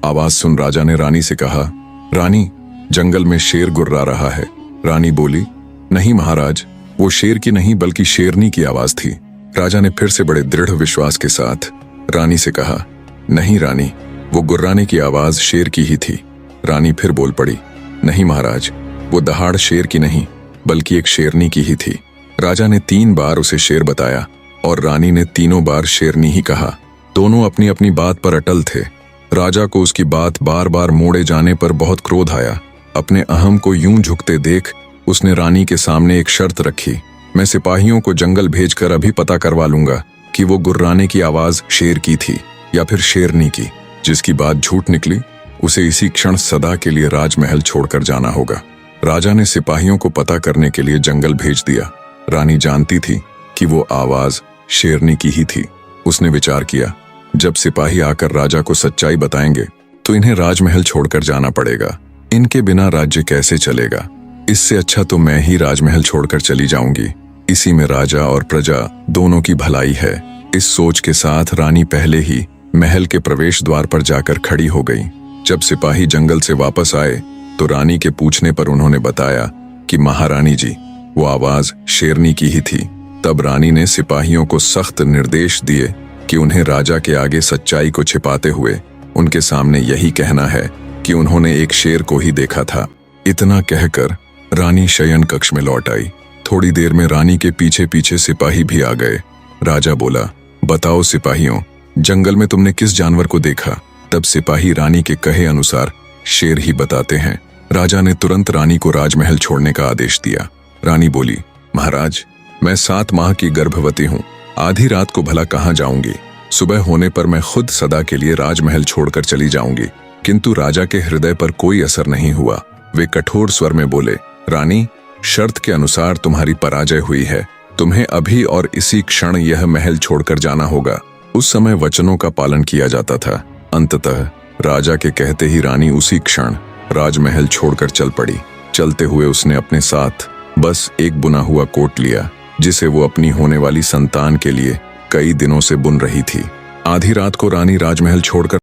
आवाज सुन राजा ने रानी से कहा, रानी, जंगल में शेर गुर्रा रहा है। रानी बोली, नहीं महाराज, वो शेर की नहीं बल्कि शेरनी की आवाज थी। राजा ने फिर से बड़े दृढ़ विश्वास के साथ रानी से कहा, नहीं रानी, वो गुर्राने की आवाज शेर की ही थी। रानी फिर बोल पड़ी, नहीं महाराज, वो दहाड़ शेर की नहीं बल्कि एक शेरनी की ही थी। राजा ने 3 बार उसे शेर बताया और रानी ने तीनों बार शेरनी ही कहा। दोनों अपनी अपनी बात पर अटल थे। राजा को उसकी बात बार बार मोड़े जाने पर बहुत क्रोध आया। अपने अहम को यूं झुकते देख उसने रानी के सामने एक शर्त रखी, मैं सिपाहियों को जंगल भेजकर अभी पता करवा लूंगा कि वो गुर्राने की आवाज शेर की थी या फिर शेरनी की। जिसकी बात झूठ निकली उसे इसी क्षण सदा के लिए राजमहल छोड़कर जाना होगा। राजा ने सिपाहियों को पता करने के लिए जंगल भेज दिया। रानी जानती थी कि वो आवाज शेरनी की ही थी। उसने विचार किया, जब सिपाही आकर राजा को सच्चाई बताएंगे तो इन्हें राजमहल छोड़कर जाना पड़ेगा। इनके बिना राज्य कैसे चलेगा? इससे अच्छा तो मैं ही राजमहल छोड़कर चली जाऊंगी। इसी में राजा और प्रजा दोनों की भलाई है। इस सोच के साथ रानी पहले ही महल के प्रवेश द्वार पर जाकर खड़ी हो गई। जब सिपाही जंगल से वापस आए तो रानी के पूछने पर उन्होंने बताया कि महारानी जी, वो आवाज शेरनी की ही थी। तब रानी ने सिपाहियों को सख्त निर्देश दिए कि उन्हें राजा के आगे सच्चाई को छिपाते हुए उनके सामने यही कहना है कि उन्होंने एक शेर को ही देखा था। इतना कहकर रानी शयन कक्ष में लौट आई। थोड़ी देर में रानी के पीछे पीछे सिपाही भी आ गए। राजा बोला, बताओ सिपाहियों, जंगल में तुमने किस जानवर को देखा? तब सिपाही रानी के कहे अनुसार शेर ही बताते हैं। राजा ने तुरंत रानी को राजमहल छोड़ने का आदेश दिया। रानी बोली, महाराज, मैं 7 माह की गर्भवती हूँ। आधी रात को भला कहाँ जाऊंगी? सुबह होने पर मैं खुद सदा के लिए राजमहल छोड़कर चली जाऊंगी। किंतु राजा के हृदय पर कोई असर नहीं हुआ। वे कठोर स्वर में बोले, रानी, शर्त के अनुसार तुम्हारी पराजय हुई है। तुम्हें अभी और इसी क्षण यह महल छोड़कर जाना होगा। उस समय वचनों का पालन किया जाता था। अंततः राजा के कहते ही रानी उसी क्षण राजमहल छोड़कर चल पड़ी। चलते हुए उसने अपने साथ बस एक बुना हुआ कोट लिया, जिसे वो अपनी होने वाली संतान के लिए कई दिनों से बुन रही थी। आधी रात को रानी राजमहल छोड़कर